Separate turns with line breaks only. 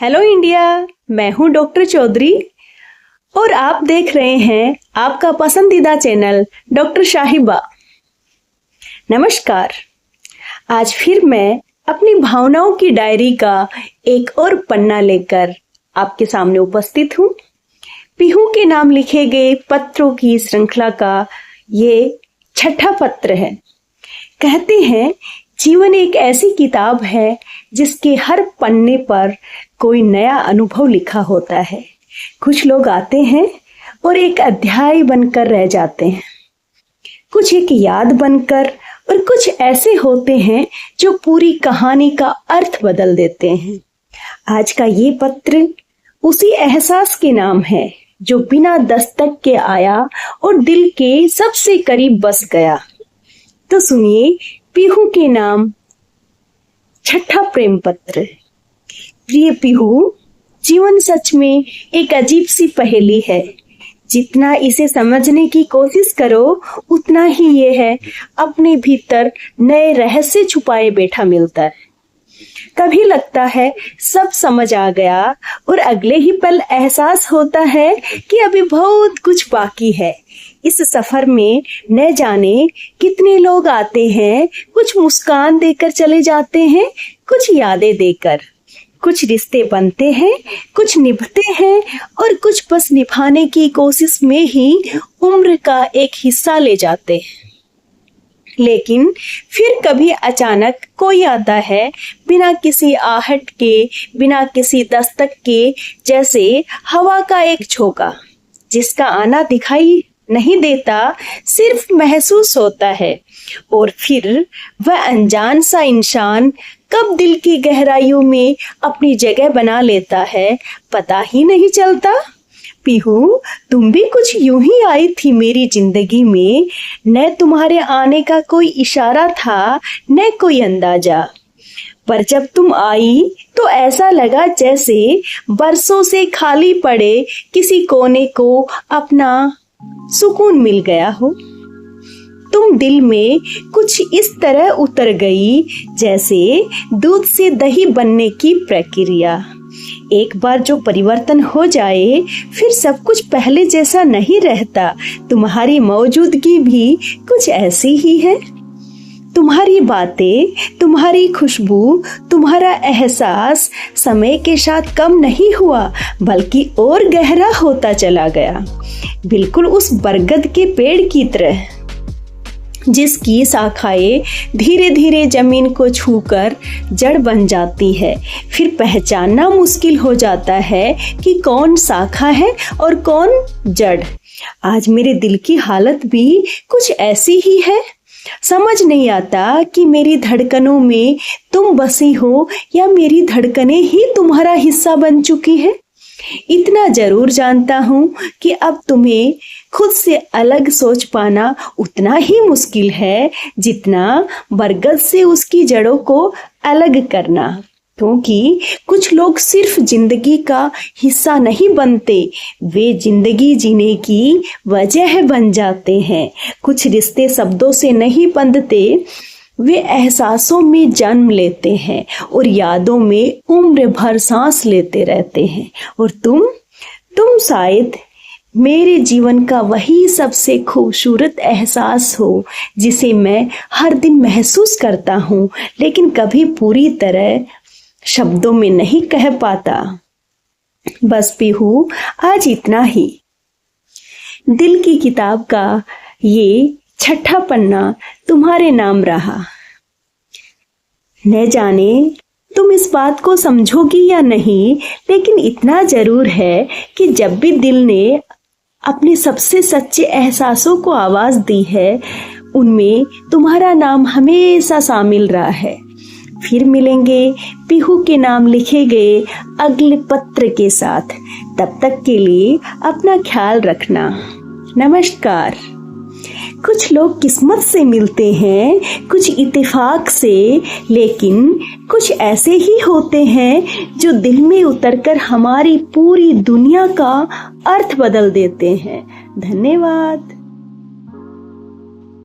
Hello India, मैं हूं doctor Chaudhary और आप देख रहे हैं आपका पसंदीदा चैनल डॉक्टर शाहिबा। नमस्कार। आज फिर मैं अपनी भावनाओं की डायरी का एक और पन्ना लेकर आपके सामने उपस्थित हूं। पीहू के नाम लिखे गए पत्रों की श्रृंखला का ये 6ठा पत्र है। कहते हैं जीवन एक ऐसी किताब है जिसके हर पन्ने पर कोई नया अनुभव लिखा होता है। कुछ लोग आते हैं और एक अध्याय बनकर रह जाते हैं, कुछ एक याद बनकर, और कुछ ऐसे होते हैं जो पूरी कहानी का अर्थ बदल देते हैं। आज का ये पत्र उसी एहसास के नाम है जो बिना दस्तक के आया और दिल के सबसे करीब बस गया। तो सुनिए पीहू के नाम 6ठा प्रेम पत्र। प्रिय पीहू, जीवन सच में एक अजीब सी पहेली है। जितना इसे समझने की कोशिश करो उतना ही ये है अपने भीतर नए रहस्य छुपाए बैठा मिलता है। कभी लगता है सब समझ आ गया और अगले ही पल एहसास होता है कि अभी बहुत कुछ बाकी है। इस सफर में न जाने कितने लोग आते हैं, कुछ मुस्कान देकर चले जाते हैं, कुछ यादें देकर। कुछ रिश्ते बनते हैं, कुछ निभते हैं और कुछ बस निभाने की कोशिश में ही उम्र का एक हिस्सा ले जाते हैं। लेकिन फिर कभी अचानक कोई आता है, बिना किसी आहट के, बिना किसी दस्तक के, जैसे हवा का एक झोंका जिसका आना दिखाई नहीं देता, सिर्फ महसूस होता है। और फिर वह अनजान सा इंसान कब दिल की गहराइयों में अपनी जगह बना लेता है, पता ही नहीं चलता। पीहू, तुम भी कुछ यूं ही आई थी मेरी जिंदगी में। न तुम्हारे आने का कोई इशारा था, न कोई अंदाजा, पर जब तुम आई तो ऐसा लगा जैसे बरसों से खाली पड़े किसी कोने को अपना सुकून मिल गया हो। तुम दिल में कुछ इस तरह उतर गई जैसे दूध से दही बनने की प्रक्रिया। एक बार जो परिवर्तन हो जाए फिर सब कुछ पहले जैसा नहीं रहता। तुम्हारी मौजूदगी भी कुछ ऐसी ही है। तुम्हारी बातें, तुम्हारी खुशबू, तुम्हारा एहसास समय के साथ कम नहीं हुआ बल्कि और गहरा होता चला गया। बिल्कुल उस बरगद के पेड़ की तरह जिसकी शाखाएं धीरे धीरे जमीन को छूकर जड़ बन जाती है। फिर पहचानना मुश्किल हो जाता है कि कौन शाखा है और कौन जड़। आज मेरे दिल की हालत भी कुछ ऐसी ही है। समझ नहीं आता कि मेरी धड़कनों में तुम बसी हो या मेरी धड़कनें ही तुम्हारा हिस्सा बन चुकी है। इतना जरूर जानता हूँ कि अब तुम्हें खुद से अलग सोच पाना उतना ही मुश्किल है जितना बरगद से उसकी जड़ों को अलग करना। क्योंकि कुछ लोग सिर्फ जिंदगी का हिस्सा नहीं बनते, वे जिंदगी जीने की वजह बन जाते हैं। कुछ रिश्ते शब्दों से नहीं बंधते, वे एहसासों में जन्म लेते हैं और यादों में उम्र भर सांस लेते रहते हैं। और तुम शायद मेरे जीवन का वही सबसे खूबसूरत एहसास हो जिसे मैं हर दिन महसूस करता हूँ, लेकिन कभी पूरी तरह शब्दों में नहीं कह पाता। बस पीहू, आज इतना ही। दिल की किताब का ये 6ठा पन्ना तुम्हारे नाम रहा। न जाने तुम इस बात को समझोगी या नहीं, लेकिन इतना जरूर है कि जब भी दिल ने अपने सबसे सच्चे एहसासों को आवाज दी है, उनमें तुम्हारा नाम हमेशा शामिल रहा है। फिर मिलेंगे पीहू के नाम लिखे गए अगले पत्र के साथ। तब तक के लिए अपना ख्याल रखना। नमस्कार। कुछ लोग किस्मत से मिलते हैं, कुछ इत्तेफाक से, लेकिन कुछ ऐसे ही होते हैं जो दिल में उतरकर हमारी पूरी दुनिया का अर्थ बदल देते हैं। धन्यवाद।